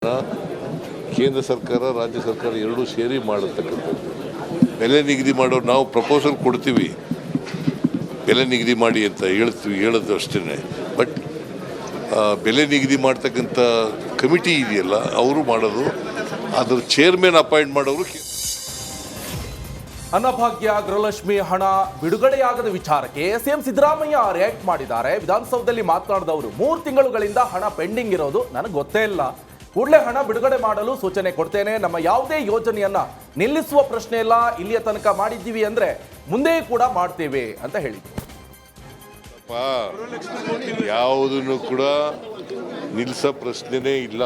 ಕೇಂದ್ರ ಸರ್ಕಾರ ರಾಜ್ಯ ಸರ್ಕಾರ ಎರಡೂ ಸೇರಿ ಮಾಡತಕ್ಕಂಥದ್ದು. ಬೆಲೆ ನಿಗದಿ ಮಾಡೋರು ನಾವು ಪ್ರಪೋಸಲ್ ಕೊಡ್ತೀವಿ, ಬೆಲೆ ನಿಗದಿ ಮಾಡಿ ಅಂತ ಹೇಳೋದು ಅಷ್ಟೇ. ಬಟ್ ಬೆಲೆ ನಿಗದಿ ಮಾಡ್ತಕ್ಕಂಥ ಕಮಿಟಿ ಇದೆಯಲ್ಲ ಅವರು ಮಾಡೋದು, ಅದ್ರ ಚೇರ್ಮನ್ ಅಪಾಯಿಂಟ್ ಮಾಡೋರು. ಅನ್ನಭಾಗ್ಯ ಗೃಹಲಕ್ಷ್ಮಿ ಹಣ ಬಿಡುಗಡೆಯಾಗದ ವಿಚಾರಕ್ಕೆ ಸಿಎಂ ಸಿದ್ದರಾಮಯ್ಯ ರಿಯಾಕ್ಟ್ ಮಾಡಿದ್ದಾರೆ. ವಿಧಾನಸೌಧದಲ್ಲಿ ಮಾತನಾಡಿದವರು 3 ತಿಂಗಳುಗಳಿಂದ ಹಣ ಪೆಂಡಿಂಗ್ ಇರೋದು ನನಗೆ ಗೊತ್ತೇ ಇಲ್ಲ, ಕೂಡಲೇ ಹಣ ಬಿಡುಗಡೆ ಮಾಡಲು ಸೂಚನೆ ಕೊಡ್ತೇನೆ. ನಮ್ಮ ಯಾವುದೇ ಯೋಜನೆಯನ್ನ ನಿಲ್ಲಿಸುವ ಪ್ರಶ್ನೆ ಇಲ್ಲ, ಇಲ್ಲಿಯ ತನಕ ಮಾಡಿದ್ದೀವಿ ಅಂದ್ರೆ ಮುಂದೆ ಕೂಡ ಮಾಡ್ತೇವೆ ಅಂತ ಹೇಳಿದ್ರು. ಯಾವುದನ್ನು ಕೂಡ ನಿಲ್ಲಿಸೋ ಪ್ರಶ್ನೆನೇ ಇಲ್ಲ.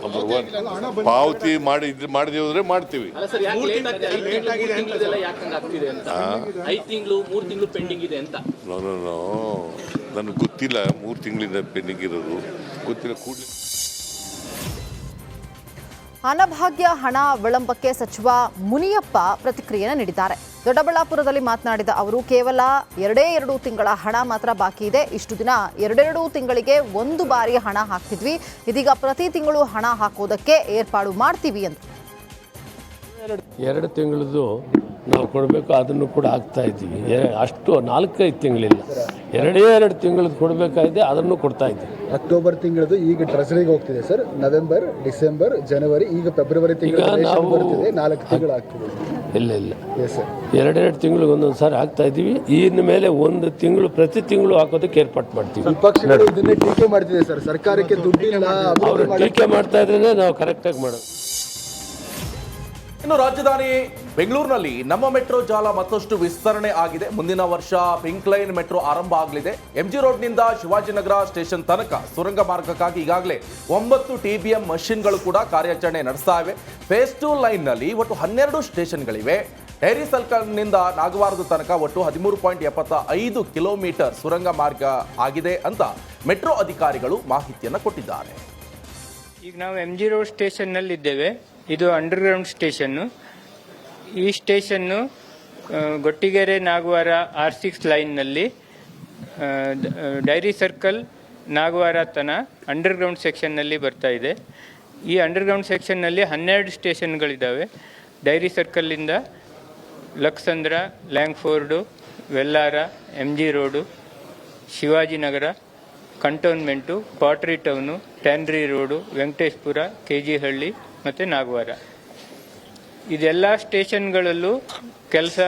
ನಂಬರ್ 1 ಪಾವತಿ ಮಾಡದೇ ಹೋದ್ರೆ ಮಾಡ್ತೀವಿ. ನನಗೆ ಗೊತ್ತಿಲ್ಲ 3 ತಿಂಗಳಿಂದ ಪೆಂಡಿಂಗ್ ಇರೋದು ಗೊತ್ತಿಲ್ಲ. ಕೂಡಲೇ ಅನ್ನಭಾಗ್ಯ ಹಣ ವಿಳಂಬಕ್ಕೆ ಸಚಿವ ಮುನಿಯಪ್ಪ ಪ್ರತಿಕ್ರಿಯೆ ನೀಡಿದ್ದಾರೆ. ದೊಡ್ಡಬಳ್ಳಾಪುರದಲ್ಲಿ ಮಾತನಾಡಿದ ಅವರು, ಕೇವಲ 2 ತಿಂಗಳ ಹಣ ಮಾತ್ರ ಬಾಕಿ ಇದೆ. ಇಷ್ಟು ದಿನ 2 ತಿಂಗಳಿಗೆ 1 ಬಾರಿ ಹಣ ಹಾಕ್ತಿದ್ವಿ, ಇದೀಗ ಪ್ರತಿ ತಿಂಗಳು ಹಣ ಹಾಕೋದಕ್ಕೆ ಏರ್ಪಾಡು ಮಾಡ್ತೀವಿ ಅಂತ. 2 ತಿಂಗಳದ್ದು ನಾವು ಕೊಡಬೇಕು, ಅದನ್ನು ಕೂಡ ಹಾಕ್ತಾ ಇದ್ದೀವಿ. ಅಷ್ಟು 4-5 ತಿಂಗಳಿಲ್ಲ, 2 ತಿಂಗಳದ್ದು ಕೊಡಬೇಕಾಗಿದೆ, ಅದನ್ನು ಕೊಡ್ತಾ ಇದ್ದೀವಿ. ಅಕ್ಟೋಬರ್ ತಿಂಗಳದ್ದು ಈಗ ಟ್ರೆಸರಿಗೆ ಹೋಗ್ತಿದೆ ಸರ್. ನವೆಂಬರ್, ಡಿಸೆಂಬರ್, ಜನವರಿ, ಈಗ ಫೆಬ್ರವರಿ ತಿಂಗಳು ನಾವು 4 ತಿಂಗಳು ಆಗ್ತಿದೆ. ಇಲ್ಲ 2 ತಿಂಗಳಿಗೆ ಒಂದೊಂದು ಸಾರಿ ಹಾಕ್ತಾ ಇದ್ದೀವಿ. ಇನ್ನು ಮೇಲೆ 1 ತಿಂಗಳು ಪ್ರತಿ ತಿಂಗಳು ಹಾಕೋದಕ್ಕೆ ಏರ್ಪಾಟ್ ಮಾಡ್ತೀವಿ. ವಿಪಕ್ಷಗಳು ಇದನ್ನೇ ಟೀಕೆ ಮಾಡ್ತಿದೆ ಸರ್, ಸರ್ಕಾರಕ್ಕೆ ದುಡ್ಡಿಲ್ಲ. ಅವರು ಟೀಕೆ ಮಾಡ್ತಾ ಇದ್ರೆ ನಾವು ಕರೆಕ್ಟಾಗಿ ಮಾಡೋದು. ಇನ್ನು ರಾಜಧಾನಿ ಬೆಂಗಳೂರಿನಲ್ಲಿ ನಮ್ಮ ಮೆಟ್ರೋ ಜಾಲ ಮತ್ತಷ್ಟು ವಿಸ್ತರಣೆ ಆಗಿದೆ. ಮುಂದಿನ ವರ್ಷ ಪಿಂಕ್ ಲೈನ್ ಮೆಟ್ರೋ ಆರಂಭ ಆಗಲಿದೆ. ಎಂಜಿ ರೋಡ್ನಿಂದ ಶಿವಾಜಿನಗರ ಸ್ಟೇಷನ್ ತನಕ ಸುರಂಗ ಮಾರ್ಗಕ್ಕಾಗಿ ಈಗಾಗಲೇ 9 TBM ಮಷಿನ್ಗಳು ಕೂಡ ಕಾರ್ಯಾಚರಣೆ ನಡೆಸ್ತಾ ಇವೆ. ಫೇಸ್ 2 ಲೈನ್ನಲ್ಲಿ ಒಟ್ಟು 12 ಸ್ಟೇಷನ್ಗಳಿವೆ. ಡೈರಿ ಸರ್ಕಲ್ನಿಂದ ನಾಗವಾರದ ತನಕ ಒಟ್ಟು 13.75 ಕಿಲೋಮೀಟರ್ ಸುರಂಗ ಮಾರ್ಗ ಆಗಿದೆ ಅಂತ ಮೆಟ್ರೋ ಅಧಿಕಾರಿಗಳು ಮಾಹಿತಿಯನ್ನು ಕೊಟ್ಟಿದ್ದಾರೆ. ಈಗ ನಾವು MG ರೋಡ್ ಸ್ಟೇಷನ್ನಲ್ಲಿ ಇದ್ದೇವೆ. ಇದು ಅಂಡರ್ಗ್ರೌಂಡ್ ಸ್ಟೇಷನ್ನು. ಈ ಸ್ಟೇಷನ್ನು ಗೊಟ್ಟಿಗೆರೆ ನಾಗವಾರ R6 ಲೈನ್ನಲ್ಲಿ ಡೈರಿ ಸರ್ಕಲ್ ನಾಗವಾರ ತನ ಅಂಡರ್ಗ್ರೌಂಡ್ ಸೆಕ್ಷನ್ನಲ್ಲಿ ಬರ್ತಾ ಇದೆ. ಈ ಅಂಡರ್ಗ್ರೌಂಡ್ ಸೆಕ್ಷನ್ನಲ್ಲಿ 12 ಸ್ಟೇಷನ್ಗಳಿದ್ದಾವೆ. ಡೈರಿ ಸರ್ಕಲ್ಲಿಂದ Lakkasandra, Langford, Vellara, MG road, Shivajinagar, cantonment, pottery town, tannery road, Venkateshpura, KG Halli ಮತ್ತು ನಾಗವಾರ. ಇದೆಲ್ಲ ಸ್ಟೇಷನ್ಗಳಲ್ಲೂ ಕೆಲಸ,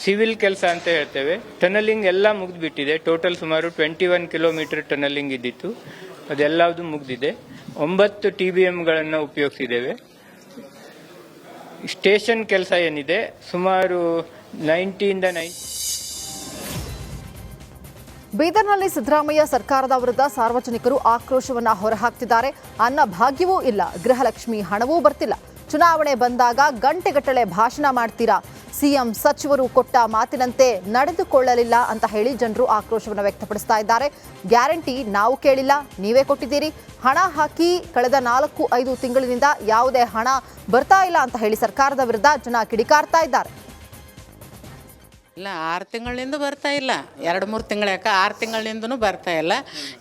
ಸಿವಿಲ್ ಕೆಲಸ ಅಂತ ಹೇಳ್ತೇವೆ. ಟನಲಿಂಗ್ ಎಲ್ಲ ಮುಗಿದ್ಬಿಟ್ಟಿದೆ. ಟೋಟಲ್ ಸುಮಾರು 21 ಕಿಲೋಮೀಟರ್ ಟನಲಿಂಗ್ ಇದ್ದಿತ್ತು, ಅದೆಲ್ಲದು ಮುಗಿದಿದೆ. 9 TBMಗಳನ್ನು ಉಪಯೋಗಿಸಿದ್ದೇವೆ. ಸ್ಟೇಷನ್ ಕೆಲಸ ಏನಿದೆ ಸುಮಾರು 90 ಬೀದರ್ನಲ್ಲಿ ಸಿದ್ದರಾಮಯ್ಯ ಸರ್ಕಾರದ ವಿರುದ್ಧ ಸಾರ್ವಜನಿಕರು ಆಕ್ರೋಶವನ್ನ ಹೊರಹಾಕ್ತಿದ್ದಾರೆ. ಅನ್ನ ಭಾಗ್ಯವೂ ಇಲ್ಲ, ಗೃಹಲಕ್ಷ್ಮಿ ಹಣವೂ ಬರ್ತಿಲ್ಲ, ಚುನಾವಣೆ ಬಂದಾಗ ಗಂಟೆಗಟ್ಟಲೆ ಭಾಷಣ ಮಾಡ್ತೀರಾ, ಸಿಎಂ ಸಚಿವರು ಕೊಟ್ಟ ಮಾತಿನಂತೆ ನಡೆದುಕೊಳ್ಳಲಿಲ್ಲ ಅಂತ ಹೇಳಿ ಜನರು ಆಕ್ರೋಶವನ್ನು ವ್ಯಕ್ತಪಡಿಸ್ತಾ ಇದ್ದಾರೆ. ಗ್ಯಾರಂಟಿ ನಾವು ಕೇಳಿಲ್ಲ, ನೀವೇ ಕೊಟ್ಟಿದ್ದೀರಿ, ಹಣ ಹಾಕಿ ಕಳೆದ 4-5 ತಿಂಗಳಿನಿಂದ ಯಾವುದೇ ಹಣ ಬರ್ತಾ ಇಲ್ಲ ಅಂತ ಹೇಳಿ ಸರ್ಕಾರದ ವಿರುದ್ಧ ಜನ ಕಿಡಿಕಾರ್ತಾ ಇದ್ದಾರೆ. ಇಲ್ಲ, 6 ತಿಂಗಳಿಂದ ಬರ್ತಾ ಇಲ್ಲ, 2-3 ತಿಂಗಳ ಯಾಕೆ 6 ತಿಂಗಳಿಂದನೂ ಬರ್ತಾ ಇಲ್ಲ.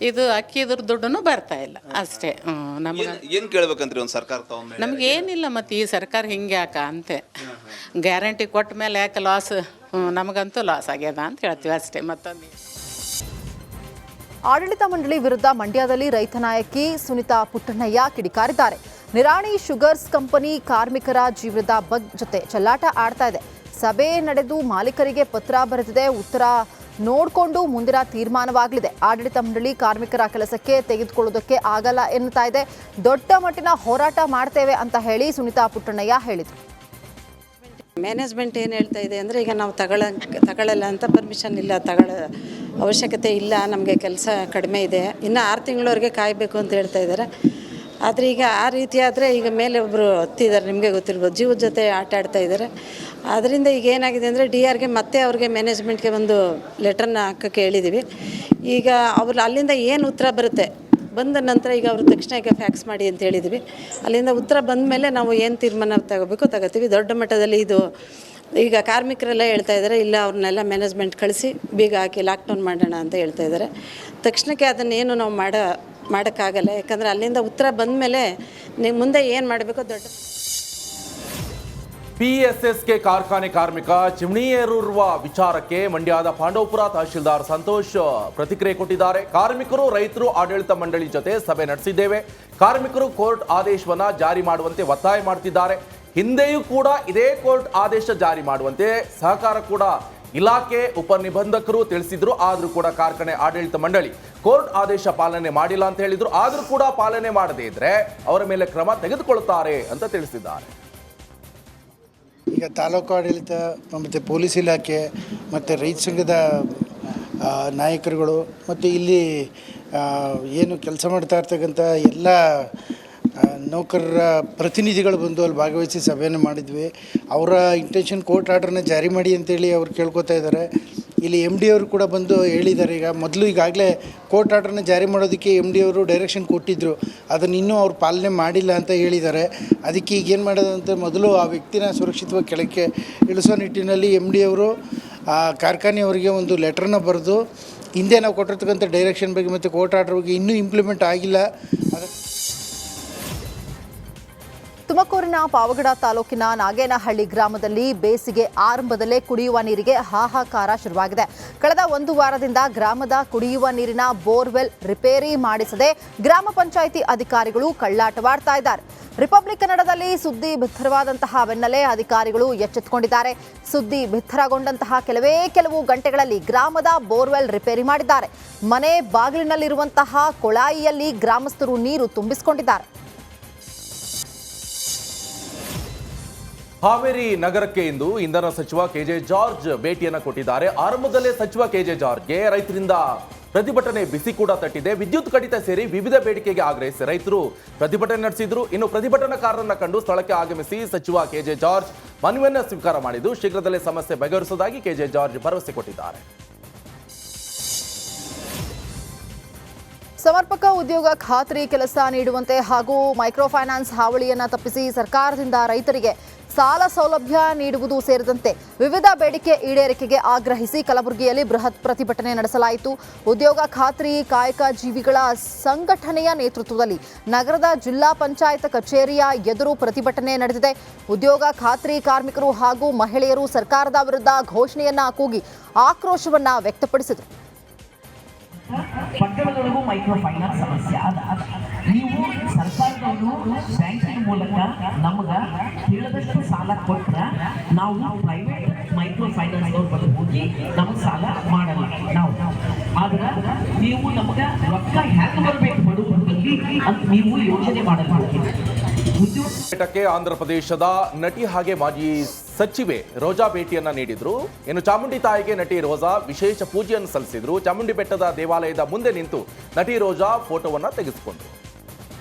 ಇದು ಅಕ್ಕಿದ್ರ ದುಡ್ಡು ಬರ್ತಾ ಇಲ್ಲ ಅಷ್ಟೇ. ನಮ್ಗೆ ಏನು ಕೇಳ್ಬೇಕಂತ್ರಿ ಒಂದು ಸರ್ಕಾರ ನಮಗೇನಿಲ್ಲ, ಮತ್ತು ಈ ಸರ್ಕಾರ ಹಿಂಗೆ ಯಾಕೆ ಅಂತೆ. ಗ್ಯಾರಂಟಿ ಕೊಟ್ಟ ಮೇಲೆ ಯಾಕೆ ಲಾಸ್, ನಮಗಂತೂ ಲಾಸ್ ಆಗ್ಯದ ಅಂತ ಹೇಳ್ತೀವಿ ಅಷ್ಟೇ. ಮತ್ತೊಂದು ಆಡಳಿತ ಮಂಡಳಿ ವಿರುದ್ಧ ಮಂಡ್ಯದಲ್ಲಿ ರೈತ ನಾಯಕಿ ಸುನಿತಾ ಪುಟ್ಟಣ್ಣಯ್ಯ ಕಿಡಿಕಾರಿದ್ದಾರೆ. ನಿರಾಣಿ ಶುಗರ್ಸ್ ಕಂಪನಿ ಕಾರ್ಮಿಕರ ಜೀವನದ ಜೊತೆ ಚೆಲ್ಲಾಟ ಆಡ್ತಾ ಇದೆ. ಸಭೆ ನಡೆದು ಮಾಲೀಕರಿಗೆ ಪತ್ರ ಬರೆದಿದೆ. ಉತ್ತರ ನೋಡಿಕೊಂಡು ಮುಂದಿನ ತೀರ್ಮಾನವಾಗಲಿದೆ. ಆಡಳಿತ ಮಂಡಳಿ ಕಾರ್ಮಿಕರ ಕೆಲಸಕ್ಕೆ ತೆಗೆದುಕೊಳ್ಳೋದಕ್ಕೆ ಆಗಲ್ಲ ಎನ್ನುತ್ತಾ ಇದೆ. ದೊಡ್ಡ ಮಟ್ಟಿನ ಹೋರಾಟ ಮಾಡ್ತೇವೆ ಅಂತ ಹೇಳಿ ಸುನಿತಾ ಪುಟ್ಟಣ್ಣಯ್ಯ ಹೇಳಿದರು. ಮ್ಯಾನೇಜ್ಮೆಂಟ್ ಏನು ಹೇಳ್ತಾ ಇದೆ ಅಂದರೆ, ಈಗ ನಾವು ತಗೊಳ್ಳಲ್ಲ ಅಂತ ಪರ್ಮಿಷನ್ ಇಲ್ಲ, ಅವಶ್ಯಕತೆ ಇಲ್ಲ, ನಮಗೆ ಕೆಲಸ ಕಡಿಮೆ ಇದೆ, ಇನ್ನು 6 ತಿಂಗಳವರೆಗೆ ಕಾಯಬೇಕು ಅಂತ ಹೇಳ್ತಾ ಇದ್ದಾರೆ. ಆದರೆ ಈಗ ಆ ರೀತಿ ಆದರೆ ಈಗ ಮೇಲೆ ಒಬ್ಬರು ಹತ್ತಿದ್ದಾರೆ, ನಿಮಗೆ ಗೊತ್ತಿರ್ಬೋದು, ಜೀವದ ಜೊತೆ ಆಟ ಆಡ್ತಾ ಇದ್ದಾರೆ. ಅದರಿಂದ ಈಗ ಏನಾಗಿದೆ ಅಂದರೆ DRಗೆ ಮತ್ತೆ ಅವ್ರಿಗೆ ಮ್ಯಾನೇಜ್ಮೆಂಟ್ಗೆ ಒಂದು ಲೆಟ್ರನ್ನ ಹಾಕೋಕ್ಕೆ ಹೇಳಿದ್ದೀವಿ. ಈಗ ಅವರು ಅಲ್ಲಿಂದ ಏನು ಉತ್ತರ ಬರುತ್ತೆ ಬಂದ ನಂತರ ಈಗ ಅವರು ತಕ್ಷಣ ಈಗ ಫ್ಯಾಕ್ಸ್ ಮಾಡಿ ಅಂತ ಹೇಳಿದ್ವಿ. ಅಲ್ಲಿಂದ ಉತ್ತರ ಬಂದ ಮೇಲೆ ನಾವು ಏನು ತೀರ್ಮಾನ ತಗೋತೀವಿ. ದೊಡ್ಡ ಮಟ್ಟದಲ್ಲಿ ಇದು ಈಗ ಕಾರ್ಮಿಕರೆಲ್ಲ ಹೇಳ್ತಾ ಇದ್ದಾರೆ, ಇಲ್ಲ ಅವ್ರನ್ನೆಲ್ಲ ಮ್ಯಾನೇಜ್ಮೆಂಟ್ ಕಳಿಸಿ ಬೀಗ ಹಾಕಿ ಲಾಕ್ಡೌನ್ ಮಾಡೋಣ ಅಂತ ಹೇಳ್ತಾ ಇದ್ದಾರೆ. ತಕ್ಷಣಕ್ಕೆ ಅದನ್ನೇನು ನಾವು ಮಾಡೋಕ್ಕಾಗಲ್ಲ. ಯಾಕಂದರೆ ಅಲ್ಲಿಂದ ಉತ್ತರ ಬಂದ ಮೇಲೆ ನೀವು ಮುಂದೆ ಏನು ಮಾಡಬೇಕೋ ದೊಡ್ಡ ಪಿಎಸ್ಎಸ್ಕೆ ಕಾರ್ಖಾನೆ ಕಾರ್ಮಿಕ ಚಿಮಣಿಯೇರುವ ವಿಚಾರಕ್ಕೆ ಮಂಡ್ಯದ ಪಾಂಡವಪುರ ತಹಶೀಲ್ದಾರ್ ಸಂತೋಷ್ ಪ್ರತಿಕ್ರಿಯೆ ಕೊಟ್ಟಿದ್ದಾರೆ. ಕಾರ್ಮಿಕರು ರೈತರು ಆಡಳಿತ ಮಂಡಳಿ ಜೊತೆ ಸಭೆ ನಡೆಸಿದ್ದೇವೆ. ಕಾರ್ಮಿಕರು ಕೋರ್ಟ್ ಆದೇಶವನ್ನ ಜಾರಿ ಮಾಡುವಂತೆ ಒತ್ತಾಯ ಮಾಡ್ತಿದ್ದಾರೆ. ಹಿಂದೆಯೂ ಕೂಡ ಇದೇ ಕೋರ್ಟ್ ಆದೇಶ ಜಾರಿ ಮಾಡುವಂತೆ ಸಹಕಾರ ಕೂಡ ಇಲಾಖೆ ಉಪನಿಬಂಧಕರು ತಿಳಿಸಿದ್ರು. ಆದರೂ ಕೂಡ ಕಾರ್ಖಾನೆ ಆಡಳಿತ ಮಂಡಳಿ ಕೋರ್ಟ್ ಆದೇಶ ಪಾಲನೆ ಮಾಡಿಲ್ಲ ಅಂತ ಹೇಳಿದ್ರು. ಆದರೂ ಕೂಡ ಪಾಲನೆ ಮಾಡದೇ ಇದ್ರೆ ಅವರ ಮೇಲೆ ಕ್ರಮ ತೆಗೆದುಕೊಳ್ಳುತ್ತಾರೆ ಅಂತ ತಿಳಿಸಿದ್ದಾರೆ. ಈಗ ತಾಲೂಕು ಆಡಳಿತ ಮತ್ತು ಪೊಲೀಸ್ ಇಲಾಖೆ ಮತ್ತು ರೈತ ಸಂಘದ ನಾಯಕರುಗಳು ಮತ್ತು ಇಲ್ಲಿ ಏನು ಕೆಲಸ ಮಾಡ್ತಾ ಇರ್ತಕ್ಕಂಥ ಎಲ್ಲ ನೌಕರರ ಪ್ರತಿನಿಧಿಗಳು ಬಂದು ಅಲ್ಲಿ ಭಾಗವಹಿಸಿ ಸಭೆಯನ್ನು ಮಾಡಿದ್ವಿ. ಅವರ ಇಂಟೆನ್ಷನ್ ಕೋರ್ಟ್ ಆರ್ಡ್ರನ್ನ ಜಾರಿ ಮಾಡಿ ಅಂತೇಳಿ ಅವ್ರು ಕೇಳ್ಕೊತಾ ಇದ್ದಾರೆ. ಇಲ್ಲಿ ಎಮ್ ಡಿ ಅವರು ಕೂಡ ಬಂದು ಹೇಳಿದ್ದಾರೆ. ಈಗ ಮೊದಲು ಈಗಾಗಲೇ ಕೋರ್ಟ್ ಆರ್ಡ್ರನ್ನ ಜಾರಿ ಮಾಡೋದಕ್ಕೆ ಎಮ್ ಡಿ ಅವರು ಡೈರೆಕ್ಷನ್ ಕೊಟ್ಟಿದ್ದರು, ಅದನ್ನು ಇನ್ನೂ ಅವ್ರು ಪಾಲನೆ ಮಾಡಿಲ್ಲ ಅಂತ ಹೇಳಿದ್ದಾರೆ. ಅದಕ್ಕೆ ಈಗ ಏನು ಮಾಡೋದಂತೆ, ಮೊದಲು ಆ ವ್ಯಕ್ತಿನ ಸುರಕ್ಷಿತವಾಗಿ ಕೆಳಕ್ಕೆ ಇಳಿಸೋ ನಿಟ್ಟಿನಲ್ಲಿ ಎಮ್ ಡಿ ಅವರು ಕಾರ್ಖಾನೆಯವರಿಗೆ ಒಂದು ಲೆಟ್ರನ್ನ ಬರೆದು ಹಿಂದೆ ನಾವು ಕೊಟ್ಟಿರ್ತಕ್ಕಂಥ ಡೈರೆಕ್ಷನ್ ಬಗ್ಗೆ ಮತ್ತು ಕೋರ್ಟ್ ಆರ್ಡ್ರ್ ಬಗ್ಗೆ ಇನ್ನೂ ಇಂಪ್ಲಿಮೆಂಟ್ ಆಗಿಲ್ಲ. ತುಮಕೂರಿನ ಪಾವಗಡ ತಾಲೂಕಿನ ನಾಗೇನಹಳ್ಳಿ ಗ್ರಾಮದಲ್ಲಿ ಬೇಸಿಗೆ ಆರಂಭದಲ್ಲೇ ಕುಡಿಯುವ ನೀರಿಗೆ ಹಾಹಾಕಾರ ಶುರುವಾಗಿದೆ. ಕಳೆದ ಒಂದು ವಾರದಿಂದ ಗ್ರಾಮದ ಕುಡಿಯುವ ನೀರಿನ ಬೋರ್ವೆಲ್ ರಿಪೇರಿ ಮಾಡಿಸದೆ ಗ್ರಾಮ ಪಂಚಾಯಿತಿ ಅಧಿಕಾರಿಗಳು ಕಳ್ಳಾಟವಾಡ್ತಾ ಇದ್ದಾರೆ. ರಿಪಬ್ಲಿಕ್ ಕನ್ನಡದಲ್ಲಿ ಸುದ್ದಿ ಬಿತ್ತರವಾದಂತಹ ಬೆನ್ನಲ್ಲೇ ಅಧಿಕಾರಿಗಳು ಎಚ್ಚೆತ್ತುಕೊಂಡಿದ್ದಾರೆ. ಸುದ್ದಿ ಬಿತ್ತರಗೊಂಡಂತಹ ಕೆಲವು ಗಂಟೆಗಳಲ್ಲಿ ಗ್ರಾಮದ ಬೋರ್ವೆಲ್ ರಿಪೇರಿ ಮಾಡಿದ್ದಾರೆ. ಮನೆ ಬಾಗಿಲಿನಲ್ಲಿರುವಂತಹ ಕೊಳಾಯಿಯಲ್ಲಿ ಗ್ರಾಮಸ್ಥರು ನೀರು ತುಂಬಿಸಿಕೊಂಡಿದ್ದಾರೆ. ಹಾವೇರಿ ನಗರಕ್ಕೆ ಇಂದು ಇಂಧನ ಸಚಿವ ಕೆಜೆ ಜಾರ್ಜ್ ಭೇಟಿಯನ್ನು ಕೊಟ್ಟಿದ್ದಾರೆ. ಆರಂಭದಲ್ಲೇ ಸಚಿವ ಕೆಜೆ ಜಾರ್ಜ್ಗೆ ರೈತರಿಂದ ಪ್ರತಿಭಟನೆ ಬಿಸಿ ಕೂಡ ತಟ್ಟಿದೆ. ವಿದ್ಯುತ್ ಕಡಿತ ಸೇರಿ ವಿವಿಧ ಬೇಡಿಕೆಗೆ ಆಗ್ರಹಿಸಿ ರೈತರು ಪ್ರತಿಭಟನೆ ನಡೆಸಿದ್ರು. ಇನ್ನು ಪ್ರತಿಭಟನಾಕಾರರನ್ನ ಕಂಡು ಸ್ಥಳಕ್ಕೆ ಆಗಮಿಸಿ ಸಚಿವ ಕೆಜೆ ಜಾರ್ಜ್ ಮನವಿಯನ್ನು ಸ್ವೀಕಾರ ಮಾಡಿದ್ದು ಶೀಘ್ರದಲ್ಲೇ ಸಮಸ್ಯೆ ಬಗೆಹರಿಸುವುದಾಗಿ ಕೆಜೆ ಜಾರ್ಜ್ ಭರವಸೆ ಕೊಟ್ಟಿದ್ದಾರೆ. ಸಮರ್ಪಕ ಉದ್ಯೋಗ ಖಾತ್ರಿ ಕೆಲಸ ನೀಡುವಂತೆ ಹಾಗೂ ಮೈಕ್ರೋ ಫೈನಾನ್ಸ್ ಹಾವಳಿಯನ್ನು ತಪ್ಪಿಸಿ ಸರ್ಕಾರದಿಂದ ರೈತರಿಗೆ ಸಾಲ ಸೌಲಭ್ಯ ನೀಡುವುದು ಸೇರಿದಂತೆ ವಿವಿಧ ಬೇಡಿಕೆ ಈಡೇರಿಕೆಗೆ ಆಗ್ರಹಿಸಿ ಕಲಬುರಗಿಯಲ್ಲಿ ಬೃಹತ್ ಪ್ರತಿಭಟನೆ ನಡೆಸಲಾಯಿತು. ಉದ್ಯೋಗ ಖಾತ್ರಿ ಕಾಯಕ ಜೀವಿಗಳ ಸಂಘಟನೆಯ ನೇತೃತ್ವದಲ್ಲಿ ನಗರದ ಜಿಲ್ಲಾ ಪಂಚಾಯತ್ ಕಚೇರಿಯ ಎದುರು ಪ್ರತಿಭಟನೆ ನಡೆದಿದೆ. ಉದ್ಯೋಗ ಖಾತ್ರಿ ಕಾರ್ಮಿಕರು ಹಾಗೂ ಮಹಿಳೆಯರು ಸರ್ಕಾರದ ವಿರುದ್ಧ ಘೋಷಣೆಯನ್ನ ಕೂಗಿ ಆಕ್ರೋಶವನ್ನ ವ್ಯಕ್ತಪಡಿಸಿದರು. ಪಟ್ಟಣದೊಳಗೂ ಮೈಕ್ರೋ ಫೈನಾನ್ಸ್ ಸಮಸ್ಯೆ ನೀವು ಸರ್ಕಾರದವರು ಬ್ಯಾಂಕಿನ ಮೂಲಕ ನಮ್ಗೆ ತಿಳಿದಷ್ಟು ಸಾಲ ಕೊಟ್ಟರೆ ನಾವು ಪ್ರೈವೇಟ್ ಮೈಕ್ರೋ ಫೈನಾನ್ಸ್ ಅವ್ರ ಬಳಿ ಹೋಗಿ ನಮ್ಗೆ ಸಾಲ ಮಾಡಲ್ಲ ನಾವು. ಆದ್ರೆ ನೀವು ನಮ್ಗೆ ರೊಕ್ಕ ಹ್ಯಾಂಗ ಬರಬೇಕು ಬಡವರಲ್ಲಿ ಅಂತ ನೀವು ಯೋಚನೆ ಮಾಡಬೇಕು. ಬೆಟ್ಟಕ್ಕೆ ಆಂಧ್ರ ಪ್ರದೇಶದ ನಟಿ ಹಾಗೆ ಮಾಜಿ ಸಚಿವೆ ರೋಜಾ ಭೇಟಿಯನ್ನ ನೀಡಿದ್ರು. ಇನ್ನು ಚಾಮುಂಡಿ ತಾಯಿಗೆ ನಟಿ ರೋಜಾ ವಿಶೇಷ ಪೂಜೆಯನ್ನು ಸಲ್ಲಿಸಿದ್ರು. ಚಾಮುಂಡಿ ಬೆಟ್ಟದ ದೇವಾಲಯದ ಮುಂದೆ ನಿಂತು ನಟಿ ರೋಜಾ ಫೋಟೋವನ್ನ ತೆಗೆಸಿಕೊಂಡ್ರು.